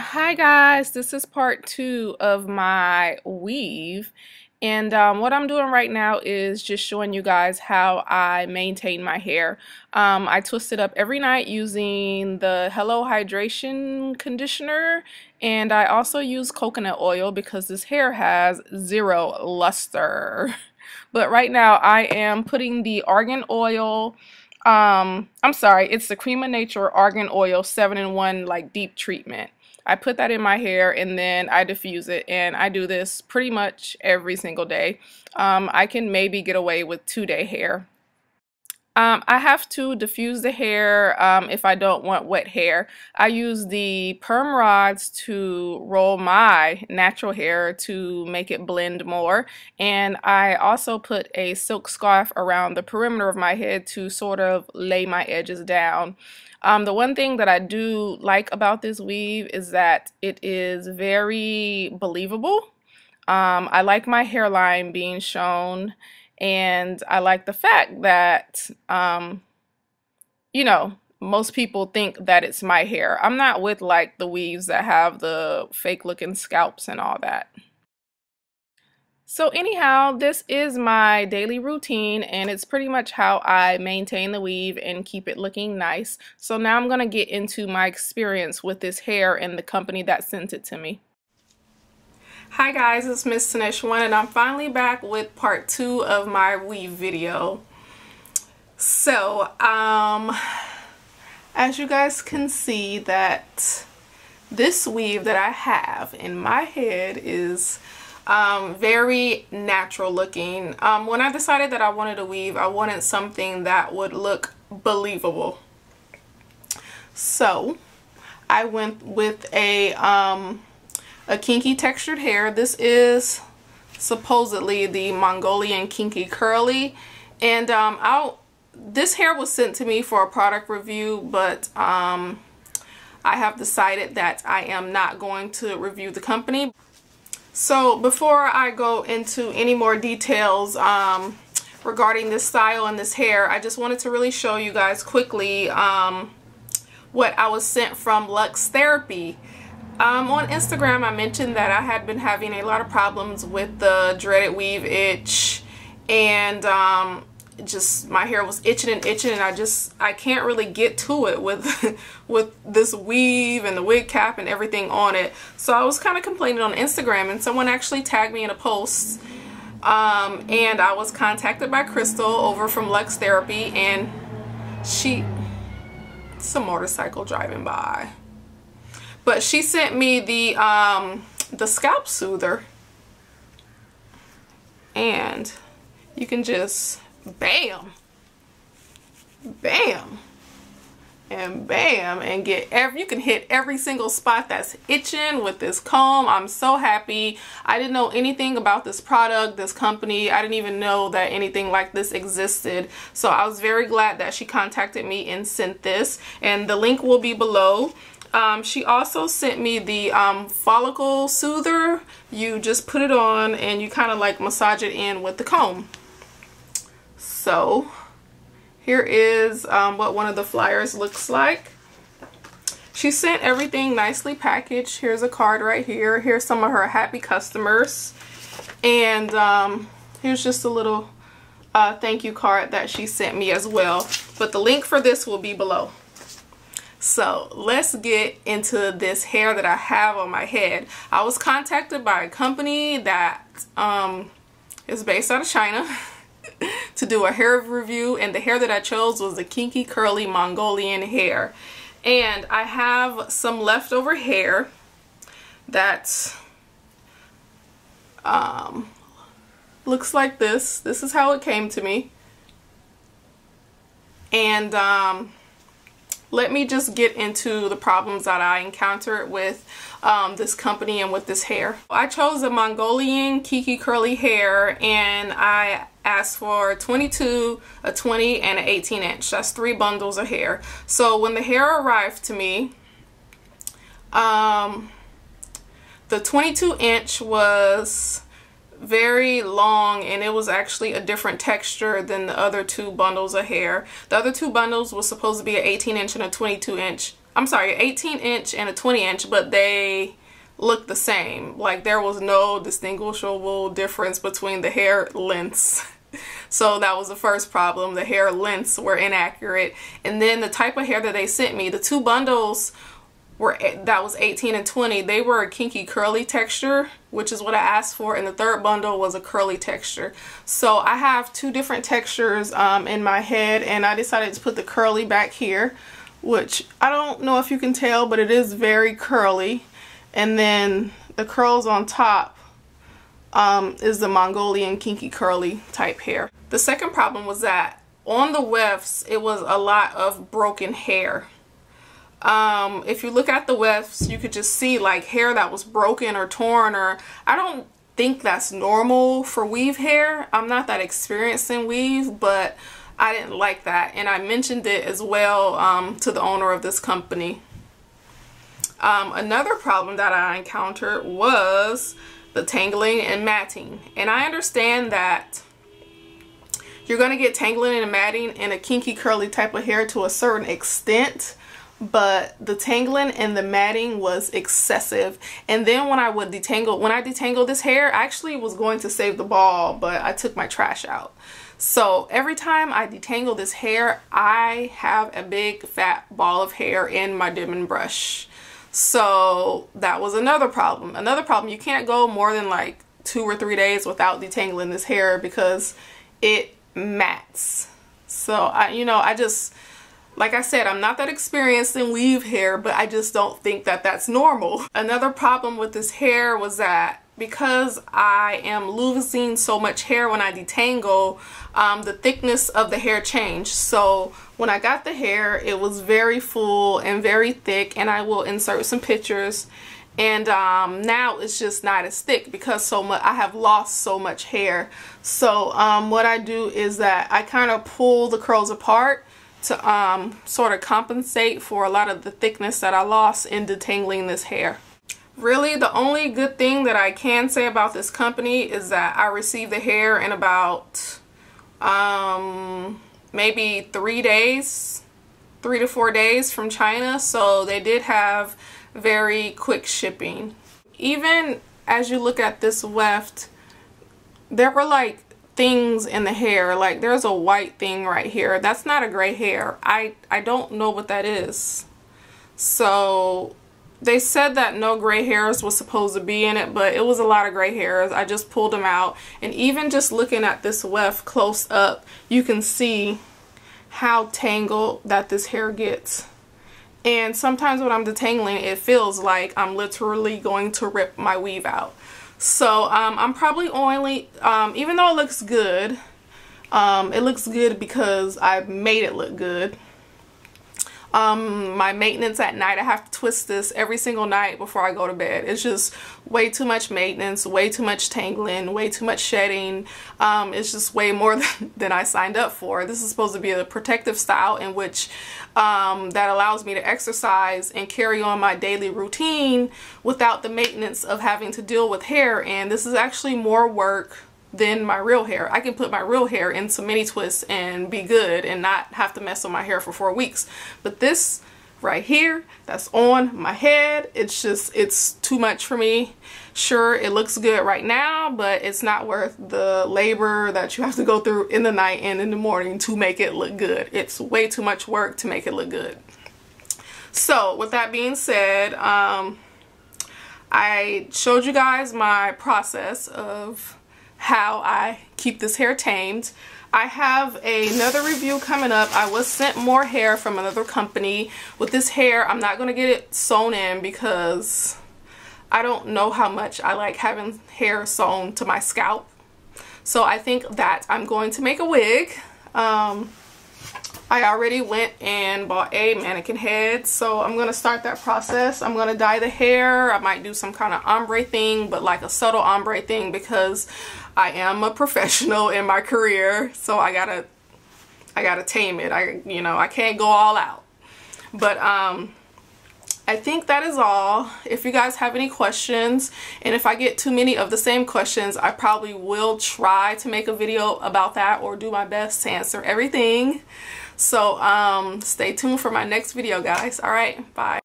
Hi guys, this is part 2 of my weave, and what I'm doing right now is just showing you guys how I maintain my hair. I twist it up every night using the Hello Hydration conditioner, and I also use coconut oil because this hair has zero luster. But right now I am putting the argan oil, I'm sorry, it's the Creme of Nature Argan Oil 7-in-1 like deep treatment. I put that in my hair and then I diffuse it, and I do this pretty much every single day. I can maybe get away with 2-day hair. I have to diffuse the hair if I don't want wet hair. I use the perm rods to roll my natural hair to make it blend more, and I also put a silk scarf around the perimeter of my head to sort of lay my edges down. The one thing that I do like about this weave is that it is very believable. I like my hairline being shown, and I like the fact that, most people think that it's my hair. I'm not with like the weaves that have the fake looking scalps and all that. So anyhow, this is my daily routine, and it's pretty much how I maintain the weave and keep it looking nice. So now I'm going to get into my experience with this hair and the company that sent it to me. Hi guys, it's Miss Tanisha One, and I'm finally back with part 2 of my weave video. So, as you guys can see, that this weave that I have in my head is very natural looking. When I decided that I wanted a weave, I wanted something that would look believable. So, I went with a kinky textured hair. This is supposedly the Mongolian kinky curly, and this hair was sent to me for a product review, but I have decided that I am not going to review the company. So before I go into any more details regarding this style and this hair, I just wanted to really show you guys quickly what I was sent from Luxe Therapy. On Instagram, I mentioned that I had been having a lot of problems with the dreaded weave itch, and just my hair was itching and itching, and I can't really get to it with with this weave and the wig cap and everything on it. So I was kind of complaining on Instagram, and someone actually tagged me in a post, and I was contacted by Crystal over from Luxe Therapy, and it's a motorcycle driving by. But she sent me the scalp soother, and you can just bam, bam, and bam, and you can hit every single spot that's itching with this comb. I'm so happy. I didn't know anything about this product, this company. I didn't even know that anything like this existed. So I was very glad that she contacted me and sent this, and the link will be below. She also sent me the follicle soother. You just put it on and you kind of like massage it in with the comb. So here is what one of the flyers looks like. She sent everything nicely packaged. Here's a card right here. Here's some of her happy customers. And here's just a little thank you card that she sent me as well. But the link for this will be below. So let's get into this hair that I have on my head. I was contacted by a company that is based out of China to do a hair review, and the hair that I chose was the kinky curly Mongolian hair. And I have some leftover hair that looks like this. This is how it came to me. And let me just get into the problems that I encountered with this company and with this hair. I chose a Mongolian kinky curly hair, and I asked for 22, a 20, and an 18 inch. That's 3 bundles of hair. So when the hair arrived to me, the 22 inch was very long, and it was actually a different texture than the other 2 bundles of hair. The other 2 bundles was supposed to be an 18 inch and a 22 inch. I'm sorry, an 18-inch and a 20-inch, but they looked the same. Like there was no distinguishable difference between the hair lengths. So that was the first problem. The hair lengths were inaccurate. And then the type of hair that they sent me, the two bundles that was 18 and 20, they were a kinky curly texture, which is what I asked for, and the third bundle was a curly texture. So I have two different textures in my head, and I decided to put the curly back here, which I don't know if you can tell, but it is very curly. And then the curls on top is the Mongolian kinky curly type hair. The second problem was that on the wefts, it was a lot of broken hair. If you look at the wefts, you could just see like hair that was broken or torn, or I don't think that's normal for weave hair. I'm not that experienced in weave, but I didn't like that, and I mentioned it as well to the owner of this company. Another problem that I encountered was the tangling and matting, and I understand that you're going to get tangling and matting in a kinky curly type of hair to a certain extent, but the tangling and the matting was excessive. And then when I detangled this hair, I actually was going to save the ball, but I took my trash out. So every time I detangle this hair, I have a big fat ball of hair in my dimming brush. So that was another problem. Another problem, you can't go more than like 2 or 3 days without detangling this hair because it mats. So I just, like I said, I'm not that experienced in weave hair, but I just don't think that that's normal. Another problem with this hair was that because I am losing so much hair when I detangle, the thickness of the hair changed. So when I got the hair, it was very full and very thick, and I will insert some pictures. And now it's just not as thick because I have lost so much hair. So what I do is that I kind of pull the curls apart to sort of compensate for a lot of the thickness that I lost in detangling this hair. Really, the only good thing that I can say about this company is that I received the hair in about maybe 3 days, 3 to 4 days from China. So they did have very quick shipping. Even as you look at this weft, there were like things in the hair. Like there's a white thing right here. That's not a gray hair. I don't know what that is. So they said that no gray hairs was supposed to be in it, but it was a lot of gray hairs. I just pulled them out, and even just looking at this weft close up, you can see how tangled that this hair gets. And sometimes when I'm detangling, it feels like I'm literally going to rip my weave out. So I'm probably only, even though it looks good because I've made it look good. My maintenance at night, I have to twist this every single night before I go to bed. It's just way too much maintenance, way too much tangling, way too much shedding. It's just way more than I signed up for. This is supposed to be a protective style in which that allows me to exercise and carry on my daily routine without the maintenance of having to deal with hair. And this is actually more work than my real hair. I can put my real hair in some mini twists and be good and not have to mess with my hair for 4 weeks. But this right here, that's on my head, it's too much for me. Sure, it looks good right now, but it's not worth the labor that you have to go through in the night and in the morning to make it look good. It's way too much work to make it look good. So with that being said, I showed you guys my process of how I keep this hair tamed. I have another review coming up. I was sent more hair from another company. With this hair, I'm not going to get it sewn in because I don't know how much I like having hair sewn to my scalp. So I think that I'm going to make a wig. I already went and bought a mannequin head, so I'm going to start that process. I'm going to dye the hair. I might do some kind of ombre thing, but like a subtle ombre thing because I am a professional in my career, so I gotta tame it. I can't go all out. But I think that is all. If you guys have any questions, and if I get too many of the same questions, I probably will try to make a video about that or do my best to answer everything. So stay tuned for my next video, guys. All right, bye.